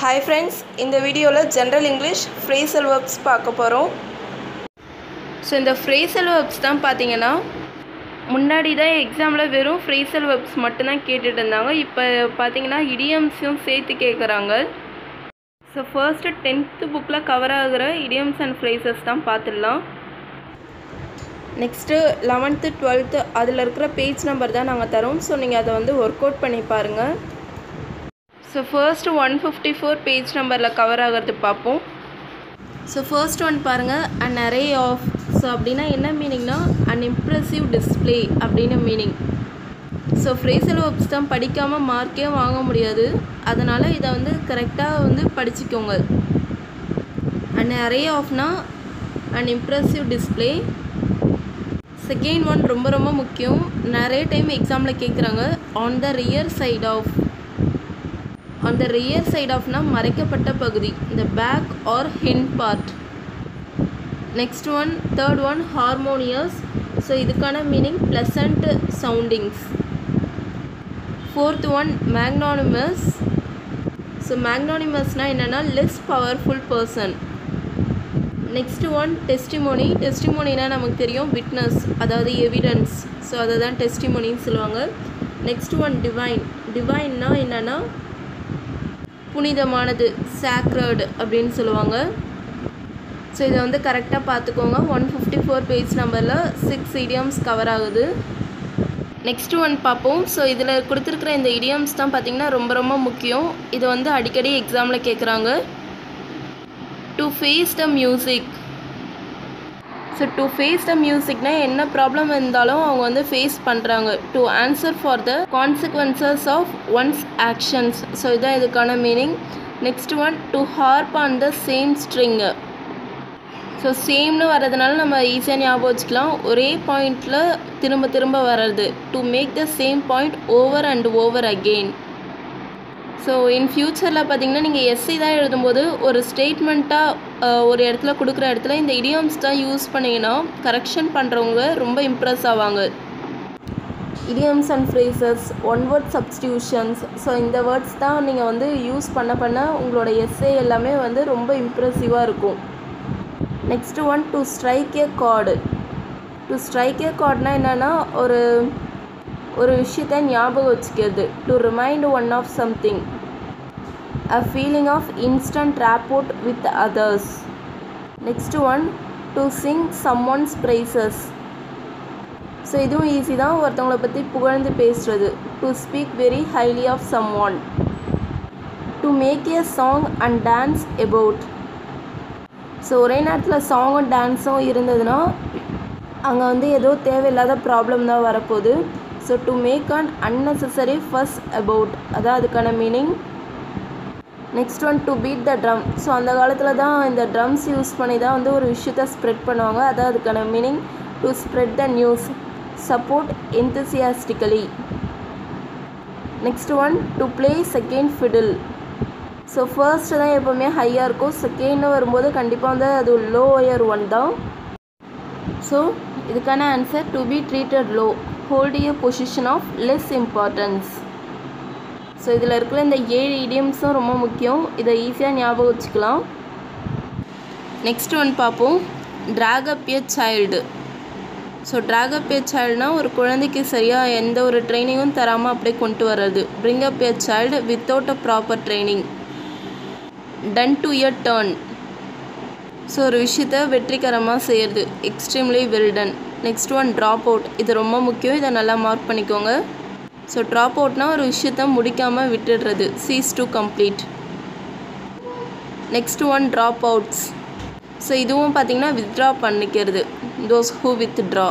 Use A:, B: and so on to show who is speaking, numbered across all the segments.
A: Hi friends, in the video general English phrasal verbs பார்க்க போறோம். So இந்த phrasal verbs தான் பாத்தீங்கன்னா முன்னாடி தான் எக்ஸாம்ல வெறும் phrasal verbs மட்டும் தான் கேட்டுட்டு இருந்தாங்க. இப்போ பாத்தீங்கன்னா idioms-ம் சேர்த்து கேக்குறாங்க. So first 10th bookல கவர் ஆகுற idioms and phrases தான் பார்த்துடலாம். Next 11th 12th அதில் இருக்கிற பேஜ் நம்பர் தான் நாங்கள் தரோம். ஸோ நீங்கள் அதை வந்து ஒர்க் அவுட் பண்ணி பாருங்கள். ஸோ ஃபர்ஸ்ட் 154 பேஜ் நம்பரில் கவர் ஆகிறது பார்ப்போம். ஸோ ஃபர்ஸ்ட் ஒன் பாருங்கள், அன் அரே ஆஃப். ஸோ அப்படின்னா என்ன மீனிங்னா அன் இம்ப்ரெசிவ் டிஸ்பிளே அப்படின்னு மீனிங். ஸோ ஃப்ரேசல் வேர்ப்ஸ் தான் படிக்காமல் மார்க்கே வாங்க முடியாது, அதனால் இதை வந்து கரெக்டாக வந்து படிச்சுக்கோங்க. அன் அரே ஆஃப்னா an impressive display. Second one ரொம்ப ரொம்ப முக்கியம், நிறைய டைம் எக்ஸாமில் கேட்குறாங்க. On the rear side of. On the rear side ஆஃப்னா மறைக்கப்பட்ட பகுதி, இந்த back or hind part. Next one third one harmonious. So இதுக்கான meaning pleasant soundings. Fourth one magnanimous. So மேக்னானிமஸ்னால் என்னென்னா less powerful person. Next one testimony. டெஸ்டிமோனினா நமக்கு தெரியும் விட்னஸ், அதாவது எவிடன்ஸ். ஸோ அதை தான் டெஸ்டிமோனின்னு சொல்லுவாங்க. Next one divine. டிவைன்னா என்னென்னா புனிதமானது, சாக்ரட் அப்படின்னு சொல்லுவாங்க. ஸோ இதை வந்து கரெக்டாக பார்த்துக்கோங்க. 154 பேஜ் நம்பரில் 6 idioms கவர் ஆகுது. நெக்ஸ்ட் ஒன் பார்ப்போம். ஸோ இதில் கொடுத்துருக்குற இந்த idioms தான் பார்த்திங்கன்னா ரொம்ப ரொம்ப முக்கியம். இது வந்து அடிக்கடி எக்ஸாமில் கேட்குறாங்க. To face the music. So to face the மியூசிக்னா என்ன ப்ராப்ளம் இருந்தாலும் அவங்க வந்து ஃபேஸ் பண்ணுறாங்க. To answer for the consequences of one's actions. So இதுதான் இதுக்கான meaning. Next one to harp on the same string. So சேம்னு வர்றதுனால நம்ம ஈஸியாக ஞாபகம் வச்சுக்கலாம். ஒரே பாயிண்டில் திரும்ப திரும்ப வர்றது. To make the same point over and over again. So in ஃப்யூச்சரில் பார்த்திங்கன்னா நீங்கள் எஸ்ஐ தான் எழுதும்போது ஒரு ஸ்டேட்மெண்ட்டாக ஒரு இடத்துல கொடுக்குற இடத்துல இந்த இடியம்ஸ் தான் யூஸ் பண்ணிங்கன்னா கரெக்ஷன் பண்ணுறவங்க ரொம்ப இம்ப்ரெஸ் ஆவாங்க. Idioms and phrases, one word substitutions. So இந்த வேர்ட்ஸ் தான் நீங்கள் வந்து யூஸ் பண்ண உங்களோட எஸ்ஐ எல்லாமே வந்து ரொம்ப இம்ப்ரெசிவாக இருக்கும். Next one to strike a chord. To strike a கார்டுனா என்னென்னா ஒரு விஷயத்தை ஞாபகம் வச்சுக்கிறது. To remind one of something. A feeling of instant rapport with others. Next one to sing someone's praises. So இதுவும் ஈஸி தான், ஒருத்தவங்களை பற்றி புகழ்ந்து பேசுகிறது. To speak very highly of someone. To make a song and dance about. So ஒரே நேரத்தில் சாங்கும் டான்ஸும் இருந்ததுன்னா அங்கே வந்து ஏதோ தேவையில்லாத ப்ராப்ளம் தான் வரப்போகுது. So to make an unnecessary fuss about, அதான் அதுக்கான meaning. Next one to beat the drum. So அந்த காலத்தில் தான் இந்த ட்ரம்ஸ் யூஸ் பண்ணி தான் வந்து ஒரு விஷயத்தை ஸ்ப்ரெட் பண்ணுவாங்க, அதான் அதுக்கான meaning. To spread the news. Support enthusiastically. Next one to play second fiddle. So first தான் எப்போவுமே ஹையாக இருக்கும், செகண்ட் வரும்போது கண்டிப்பாக வந்து அது லோயர் ஒன் தான். ஸோ இதுக்கான answer to be treated low, hold a position of less importance. So இதில் இருக்கிற இந்த 7 idioms-ம் ரொம்ப முக்கியம், இதை ஈஸியாக ஞாபகம் வச்சுக்கலாம். நெக்ஸ்ட் ஒன் பார்ப்போம், track up a child. So track up a சைல்டுனா ஒரு குழந்தைக்கு சரியாக எந்த ஒரு ட்ரைனிங்கும் தராமல் அப்படியே கொண்டு வர்றது. Bring up a child without a proper training. Done to a turn. So ஒரு விஷயத்தை வெற்றிகரமாக செய்கிறது. Extremely well done. Next one drop out. இது ரொம்ப முக்கியம், இதை நல்லா மார்க் பண்ணிக்கோங்க. ஸோ ட்ராப் அவுட்னா ஒரு விஷயத்தை முடிக்காமல் விட்டுடுறது. Cease to complete. Next one drop outs. So இதுவும் பார்த்திங்கன்னா வித்ட்ரா பண்ணிக்கிறது. Those who withdraw.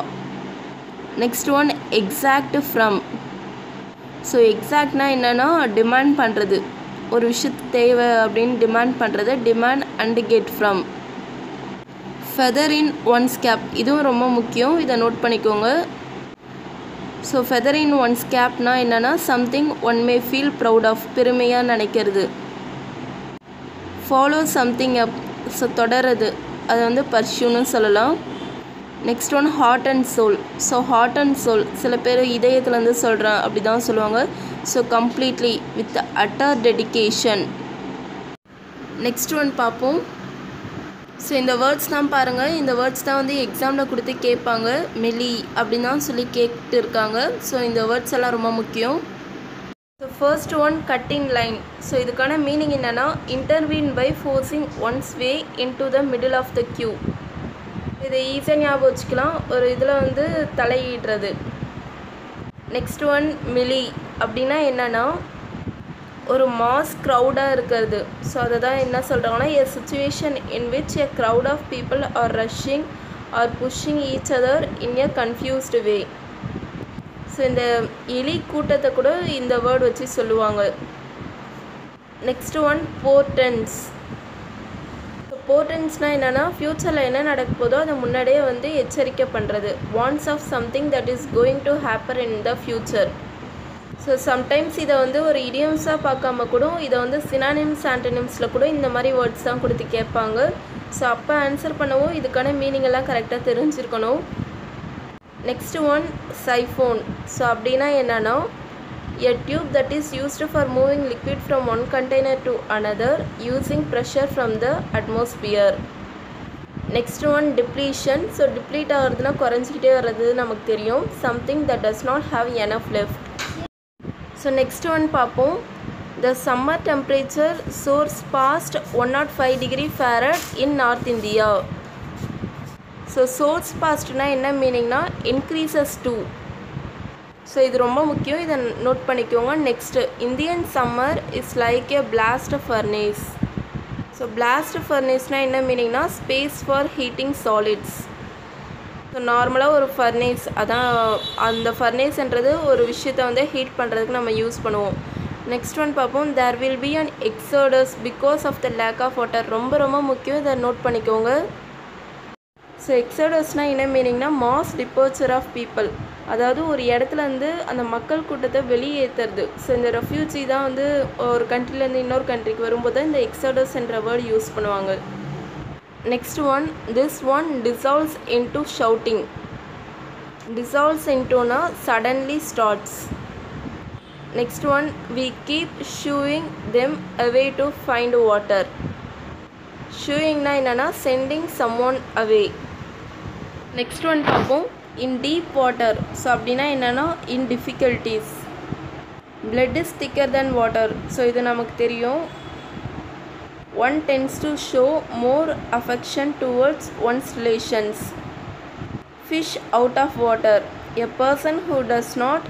A: Next one exact from. So எக்ஸாக்ட்னா என்னென்னா டிமாண்ட் பண்ணுறது, ஒரு விஷயத்து தேவை அப்படின்னு டிமாண்ட் பண்ணுறது. Demand and get from. Feather in one's cap. இதுவும் ரொம்ப முக்கியம், இதை நோட் பண்ணிக்கோங்க. ஸோ ஃபெதர் இன் ஒன்ஸ் கேப்னா என்னென்னா something one may feel proud of, பெருமையாக நினைக்கிறது. ஃபாலோ சம்திங் அப். ஸோ தொடருது, அதை வந்து பர்ஷ்யூன்னு சொல்லலாம். Next one heart and soul. So heart and soul சில பேர் இதயத்துலேருந்து சொல்கிறேன் அப்படி தான் சொல்லுவாங்க. So completely with utter dedication. Next one பார்ப்போம். ஸோ இந்த வேர்ட்ஸ் தான் பாருங்கள், இந்த வேர்ட்ஸ் தான் வந்து எக்ஸாமில் கொடுத்து கேட்பாங்க. மெலி அப்படின்னு தான் சொல்லி கேட்டு இருக்காங்க. ஸோ இந்த வேர்ட்ஸ் எல்லாம் ரொம்ப முக்கியம். So first one cutting line. So இதுக்கான மீனிங் என்னென்னா intervene by forcing one's way into the middle of the queue. இதை ஈஸியாக ஞாபகம் வச்சுக்கலாம், ஒரு இதில் வந்து தலையிடுறது. நெக்ஸ்ட் ஒன் மிலி அப்படின்னா என்னென்னா ஒரு மாஸ் க்ரௌடாக இருக்கிறது. ஸோ அதை தான் என்ன சொல்கிறாங்கன்னா a situation in which a crowd of people are rushing or pushing each other in a confused way. So இந்த எலி கூட்டத்தை கூட இந்த வேர்டு வச்சு சொல்லுவாங்க. Next one portents. ஸோ போர்டன்ஸ்னால் என்னென்னா ஃப்யூச்சரில் என்ன நடக்க போதோ அதை முன்னாடியே வந்து எச்சரிக்கை பண்ணுறது. Warns of something that is going to happen in the future. So sometimes இதை வந்து ஒரு இடியம்ஸாக பார்க்காம கூட இதை வந்து சினானிம்ஸ் ஆன்டனிம்ஸில் கூட இந்த மாதிரி வேர்ட்ஸ் தான் கொடுத்து கேட்பாங்க. ஸோ அப்போ ஆன்சர் பண்ணவும் இதுக்கான மீனிங் எல்லாம் கரெக்டாக தெரிஞ்சிருக்கணும். Next one siphon. ஸோ அப்படின்னா என்னென்னா a tube that is used for moving liquid from one container to another using pressure from the atmosphere. Next one depletion. So deplete ஆகிறதுனா குறைஞ்சிக்கிட்டே வர்றது நமக்கு தெரியும். Something that does not have enough left. So next one பார்ப்போம். The summer temperature soars past 105 degree Fahrenheit in North India. So soars பாஸ்ட்னா என்ன மீனிங்னா increases two. So இது ரொம்ப முக்கியம், இதை நோட் பண்ணிக்கோங்க. Next Indian summer is like a blast furnace. So blast ஃபர்னேஸ்னால் என்ன மீனிங்னா space for heating solids. So நார்மலாக ஒரு ஃபர்னேஸ், அதான் அந்த ஃபர்னேஸ்ன்றது ஒரு விஷயத்தை வந்து ஹீட் பண்ணுறதுக்கு நம்ம யூஸ் பண்ணுவோம். நெக்ஸ்ட் ஒன் பார்ப்போம். There will be an exodus because of the lack of water. ரொம்ப ரொம்ப முக்கியம், இதை நோட் பண்ணிக்கோங்க. ஸோ எக்ஸோடஸ்னால் என்ன மீனிங்னா மாஸ் டிபார்ச்சர் ஆஃப் பீப்புள், அதாவது ஒரு இடத்துலேருந்து அந்த மக்கள் கூட்டத்தை வெளியேற்றுறது. ஸோ இந்த ரெஃப்யூஜி தான் வந்து ஒரு கண்ட்ரிலேருந்து இன்னொரு கண்ட்ரிக்கு வரும்போது இந்த எக்ஸோடஸ் என்ற வேர்டு யூஸ் பண்ணுவாங்க. Next one, this one dissolves into shouting. Dissolves into na suddenly starts. Next one, we keep shooing them away to find water. Shooing na enna sending someone away. Next one பார்ப்போம். In deep water. So அப்படினா என்னன்னா in difficulties. Blood is thicker than water. So இது நமக்கு தெரியும். One tends to show more affection towards one's relations. Fish out of water. A person who does not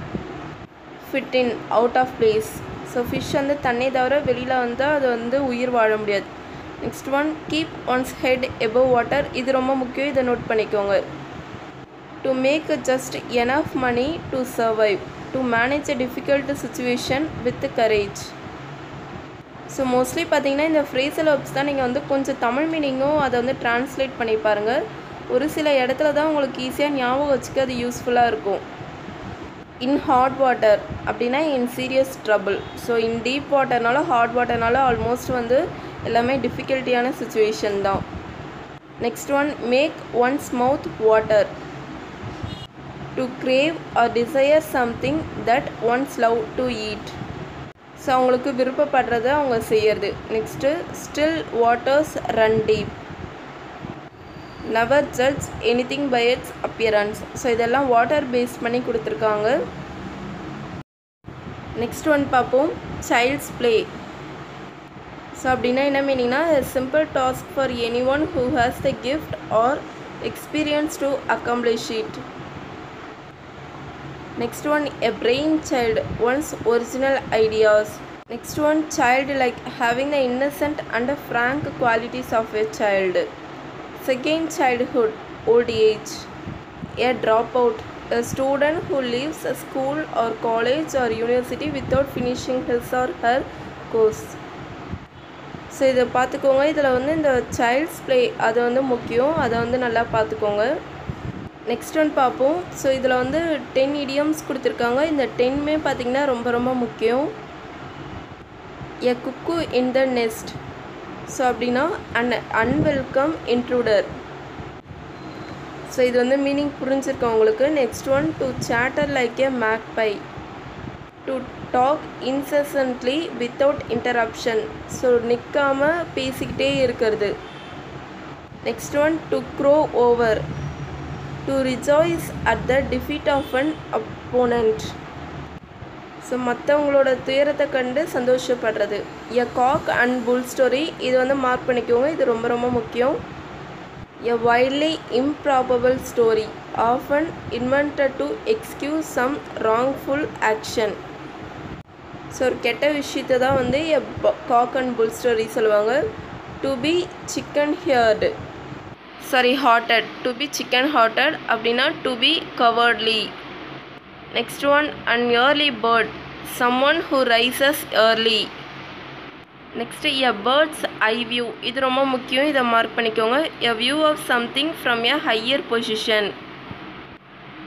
A: fit in, out of place. So fish வந்து தண்ணி தவிர வெளியில் வந்தால் அது வந்து உயிர் வாழ முடியாது. Next one keep one's head above water. இது ரொம்ப முக்கியம், இதை நோட் பண்ணிக்கோங்க. To make just enough money to survive. To manage a difficult situation with courage. So mostly பார்த்தீங்கன்னா இந்த ஃப்ரேசல் வேர்ப்ஸ் தான் நீங்கள் வந்து கொஞ்சம் தமிழ் மீனிங்கும் அதை வந்து ட்ரான்ஸ்லேட் பண்ணி பாருங்கள். ஒரு சில இடத்துல தான் உங்களுக்கு ஈஸியாக ஞாபகம் வச்சுக்க அது யூஸ்ஃபுல்லாக இருக்கும். இன் ஹாட் வாட்டர் அப்படின்னா in serious trouble. So in deep வாட்டர்னால ஹாட் வாட்டர்னால ஆல்மோஸ்ட் வந்து எல்லாமே டிஃபிகல்ட்டியான சுச்சுவேஷன் தான். Next one make one's mouth water. To crave or desire something that one's love to eat. So அவங்களுக்கு விருப்பப்படுறத அவங்க செய்யறது. Next still waters run deep. Never judge anything by its appearance. So இதெல்லாம் water base பண்ணி கொடுத்துருக்காங்க. Next one பார்ப்போம். Child's play. So அப்படின்னா என்ன மீனிங்னா simple task for any one who has the gift or experience to accomplish it. Next one, a brain child, one's original ideas. Next one, child like having the innocent and frank qualities of a child. Second, childhood, old age. A dropout, a student who leaves a school or college or university without finishing his or her course. So இதை பார்த்துக்கோங்க. இதில் வந்து இந்த child's play அது வந்து முக்கியம், அதை வந்து நல்லா பார்த்துக்கோங்க. நெக்ஸ்ட் ஒன் பார்ப்போம். ஸோ இதில் வந்து 10 idioms கொடுத்துருக்காங்க. இந்த 10மே பார்த்திங்கன்னா ரொம்ப ரொம்ப முக்கியம். A cuckoo in the nest. So அப்படின்னா அன்வெல்கம் இன்ட்ரூடர். ஸோ இது வந்து மீனிங் புரிஞ்சிருக்கோம் உங்களுக்கு. Next one to chatter like a magpie. To talk incessantly without interruption. So நிற்காமல் பேசிக்கிட்டே இருக்கிறது. Next one to crow over, to rejoice at the defeat of an opponent. So மற்றவங்களோட துயரத்தை கண்டு சந்தோஷப்படுறது. எ காக் அண்ட் புல் ஸ்டோரி, இது வந்து mark பண்ணிக்கோங்க, இது ரொம்ப ரொம்ப முக்கியம். A widely improbable story often invented to excuse some wrongful action. So ஒரு கெட்ட விஷயத்தை தான் வந்து a cock and bull story சொல்லுவாங்க. To be chicken hearted, sorry hearted, to be chicken hearted அப்படின்னா to be cowardly. Next one an early bird, someone who rises early. Next a bird's eye view, இது ரொம்ப முக்கியம், இதை mark பண்ணிக்கோங்க. A view of something from a higher position.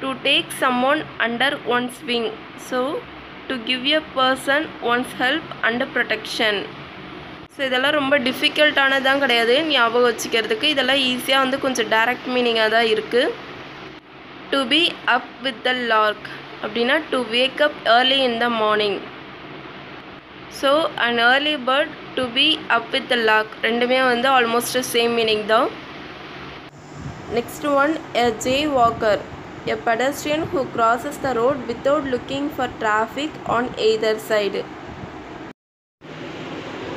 A: To take someone under one's wing, so to give a person one's help and protection. So இதெல்லாம் ரொம்ப டிஃபிகல்ட்டானதான் கிடையாது ஞாபகம் வச்சுக்கிறதுக்கு, இதெல்லாம் ஈஸியாக வந்து கொஞ்சம் டைரக்ட் மீனிங்காக தான் இருக்குது. To be up with the lark அப்படின்னா to wake up early in the morning. So and early bird, to be up with the lark, ரெண்டுமே வந்து ஆல்மோஸ்ட் சேம் மீனிங் தான். Next one a jaywalker, a pedestrian who crosses the road without looking for traffic on either side.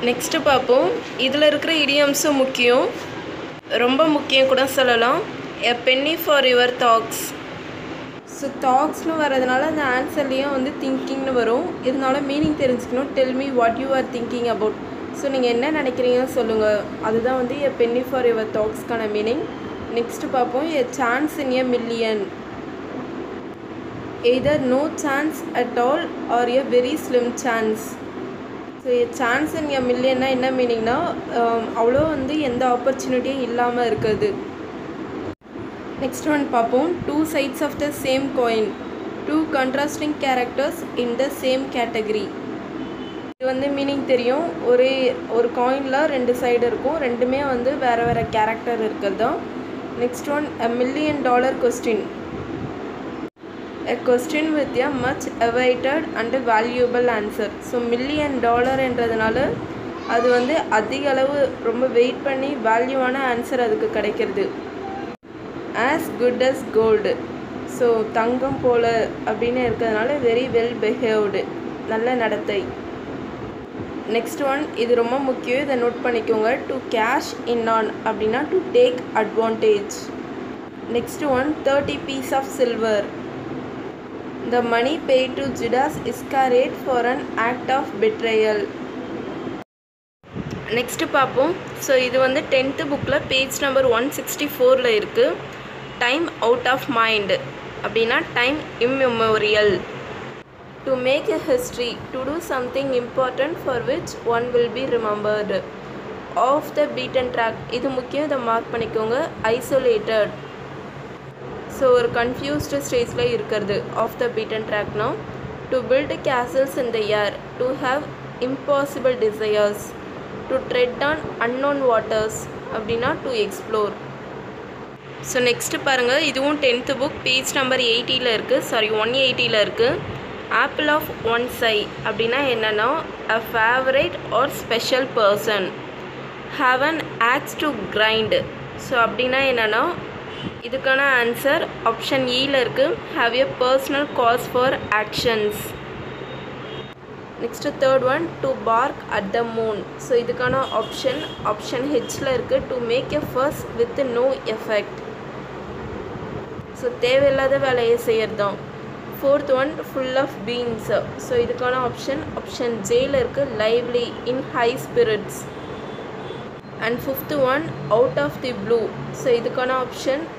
A: Next பார்ப்போம். இதில் இருக்கிற இடியம்ஸும் முக்கியம், ரொம்ப முக்கியம் கூட சொல்லலாம். A penny for your thoughts. So தாக்ஸ்னு வரதுனால அந்த ஆன்சர்லேயும் வந்து திங்கிங்னு வரும், இருந்தாலும் மீனிங் தெரிஞ்சுக்கணும். Tell me what you are thinking about. So நீங்கள் என்ன நினைக்கிறீங்கன்னு சொல்லுங்கள், அதுதான் வந்து எ பென்னி ஃபார் யுவர் தாக்ஸ்க்கான மீனிங். நெக்ஸ்ட்டு பார்ப்போம். A chance in a million, either no chance at all or a very slim chance. So chance in a மில்லியன்னா என்ன மீனிங்னா அவ்வளோ வந்து எந்த ஆப்பர்ச்சுனிட்டியும் இல்லாமல் இருக்குது. நெக்ஸ்ட் ஒன் பார்ப்போம். Two sides of the same coin, two contrasting characters in the same category. இது வந்து மீனிங் தெரியும், ஒரு காயினில் ரெண்டு சைடு இருக்கும், ரெண்டுமே வந்து வேறு வேறு கேரக்டர் இருக்கிறது தான். Next one $1 million question, a question with a much awaited and valuable answer. So $1 million என்றதுனால அது வந்து அதிக அளவு ரொம்ப வெயிட் பண்ணி வேல்யூவான ஆன்சர் அதுக்கு கிடைக்கிறது. as good as gold, so தங்கம் போல அப்படின்னு இருக்கிறதுனால வெரி வெல் பிஹேவ்டு, நல்ல நடத்தை. நெக்ஸ்ட் ஒன், இது ரொம்ப முக்கியம், இதை நோட் பண்ணிக்கோங்க. டு கேஷ் இன் ஆன் அப்படின்னா to take advantage. Next one 30 pieces of silver, the money paid to Judas Iscariot for an act of betrayal. Next பார்ப்போம். ஸோ இது வந்து 10th புக்கில் பேஜ் நம்பர் 164 இருக்குது. டைம் அவுட் ஆஃப் மைண்ட் அப்படின்னா time immemorial. To make a history, to do something important for which one will be remembered. Off the beaten track, இது முக்கியம், இதை mark பண்ணிக்கோங்க. ஐசோலேட்டட், ஸோ ஒரு கன்ஃபியூஸ்டு ஸ்டேஜில் இருக்கிறது. ஆஃப் த பீட்டன் ட்ராக்னா to build castles in the air, to have impossible desires, to tread on unknown waters அப்படின்னா to explore. So next பாருங்கள், இதுவும் 10th புக் பேஜ் நம்பர் 80 இருக்குது, சாரி 180 இருக்குது. ஆப்பிள் ஆஃப் ஒன்ஸ் ஐ அப்படின்னா என்னென்னா a favourite or special person. Have an axe to grind, so அப்படின்னா என்னென்னா இதுக்கான ஆன்சர் ஆப்ஷன் ஈல இருக்குது. Have a personal cause for actions. Next third one to bark at the moon, so இதுக்கான option ஹெச்சில் இருக்குது. To make a fuss with no effect, so தேவையில்லாத வேலையை செய்கிறது தான். Fourth one full of beans, so இதுக்கான ஆப்ஷன் ஜேயில் இருக்குது. Lively, in high spirits. And fifth one out of the blue, so இதுக்கான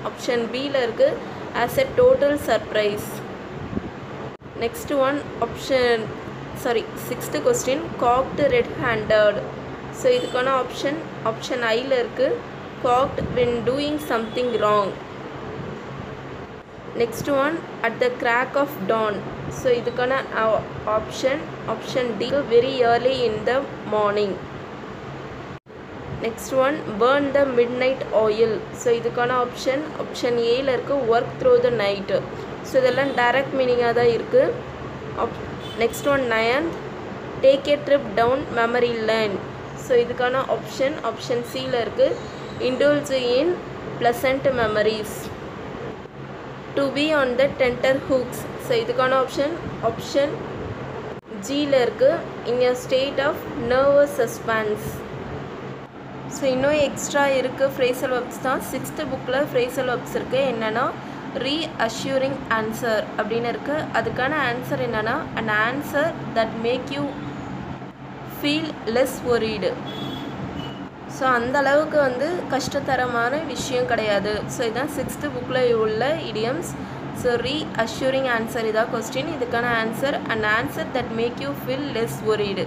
A: ஆப்ஷன் பியில் இருக்குது. As a total surprise. Next one sixth question caught red handed, so இதுக்கான option ஐயில் இருக்குது. Caught when doing something wrong. Next one at the crack of dawn, so இதுக்கான option D, very early in the morning. Next one burn the midnight oil, so இதுக்கான option ஏயில் இருக்குது. Work through the night, so இதெல்லாம் direct மீனிங்காக தான் இருக்குது. Next one 9th, take a trip down memory lane. So இதுக்கான option சியில் இருக்குது. Indulge in pleasant memories. To be on the tenterhooks. So இதுக்கான ஆப்ஷன் ஜியில் இருக்குது. In a state of nervous suspense. So இன்னும் எக்ஸ்ட்ரா இருக்குது phrasal verbs தான். 6th புக்கில் ஃப்ரேசல் வெர்ப்ஸ் இருக்குது. என்னென்னா ரீஅஷ்யூரிங் ஆன்சர் அப்படின்னு இருக்குது. அதுக்கான ஆன்சர் என்னென்னா an answer that make you feel less worried. So அந்த அளவுக்கு வந்து கஷ்டத்தரமான விஷயம் கிடையாது. ஸோ இதுதான் 6th புக்கில் உள்ள இடியம்ஸ். ஸோ ரீஅஷ்யூரிங் ஆன்சர் இதான் கொஸ்டின். இதுக்கான answer an answer that make you feel less worried.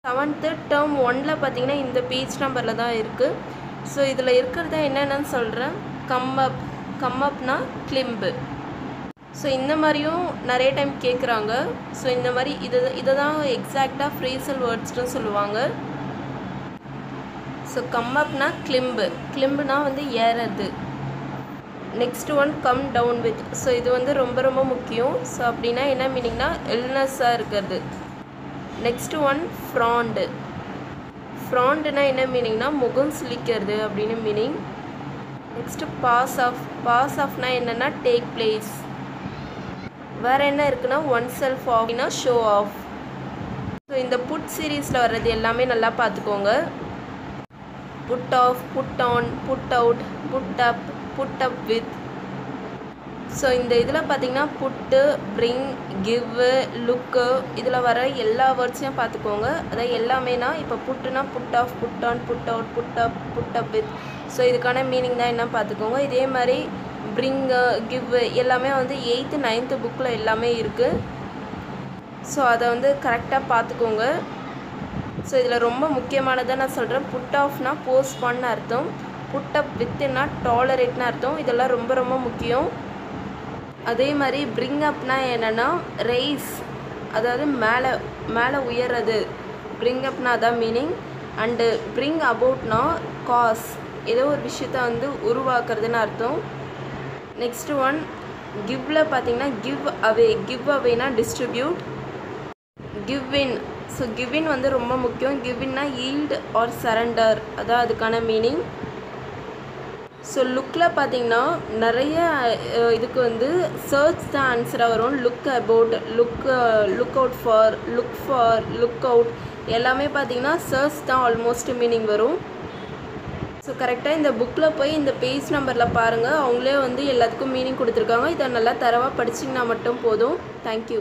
A: 7th term 1ல் பார்த்தீங்கன்னா இந்த பேஜ் நம்பரில் தான் இருக்குது. ஸோ இதில் இருக்கிறத என்னென்னு சொல்கிறேன். கம் அப்னா கிளிம்பு. ஸோ இந்த மாதிரியும் நிறைய டைம் கேட்குறாங்க. ஸோ இந்த மாதிரி இதை தான் எக்ஸாக்டாக ஃப்ரேசல் வேர்ட்ஸ்னு சொல்லுவாங்க. ஸோ கம் அப்னா கிளிம்புனா வந்து ஏறது. Next one come down with. So இது வந்து ரொம்ப ரொம்ப முக்கியம். ஸோ அப்படின்னா என்ன மீனிங்னா இல்னஸாக இருக்கிறது. நெக்ஸ்ட் ஒன் ஃப்ராண்டுனா என்ன மீனிங்னா முகம் சுளிக்கிறது அப்படின்னு மீனிங். நெக்ஸ்ட்டு பாஸ் ஆஃப்னா என்னென்னா டேக் பிளேஸ். வேறு என்ன இருக்குன்னா ஒன் செல்ஃப் ஆஃப்னா ஷோ ஆஃப். ஸோ இந்த புட் சீரீஸில் வர்றது எல்லாமே நல்லா பார்த்துக்கோங்க. Put off, put on, put out, put up with. So இந்த இதில் பார்த்தீங்கன்னா புட்டு, பிரிங், கிவ், லுக்கு இதில் வர எல்லா வேர்ட்ஸையும் பார்த்துக்கோங்க. அதாவது எல்லாமேனா இப்போ புட்டுனா put off, put on, put out, put up with. So இதுக்கான மீனிங் தான் என்ன பார்த்துக்கோங்க. இதே மாதிரி பிரிங், கிவ் எல்லாமே வந்து 8th 9th புக்கில் எல்லாமே இருக்குது. ஸோ அதை வந்து கரெக்டாக பார்த்துக்கோங்க. ஸோ இதில் ரொம்ப முக்கியமானதை நான் சொல்கிறேன். புட் ஆஃப்னா போஸ்ட்பான்னு அர்த்தம். புட் அப் வித்துனா டாலரேட்னு அர்த்தம். இதெல்லாம் ரொம்ப ரொம்ப முக்கியம். அதே மாதிரி பிரிங் அப்னா என்னென்னா ரைஸ், அதாவது மேலே உயர்றது. பிரிங் அப்னா அதான் மீனிங். அண்டு பிரிங் அபவுட்னா காஸ், ஏதோ ஒரு விஷயத்த வந்து உருவாக்குறதுன்னு அர்த்தம். நெக்ஸ்ட் ஒன் கிவ்ல பார்த்தீங்கன்னா கிவ் அவேனா distribute. Give in. So give in வந்து ரொம்ப முக்கியம். கிவ் இன்னா ஈல்ட் ஆர் சரண்டர், அதான் அதுக்கான மீனிங். ஸோ லுக்கில் பார்த்தீங்கன்னா நிறைய இதுக்கு வந்து சர்ச் தான் ஆன்சராக வரும். Look about, look out for, look out எல்லாமே பார்த்தீங்கன்னா சர்ச் தான் ஆல்மோஸ்ட் மீனிங் வரும். ஸோ கரெக்டாக இந்த புக்கில் போய் இந்த பேஜ் நம்பரில் பாருங்கள். அவங்களே வந்து எல்லாத்துக்கும் மீனிங் கொடுத்துருக்காங்க. இதை நல்லா தரவாக படிச்சிங்கன்னா மட்டும் போதும். தேங்க்யூ.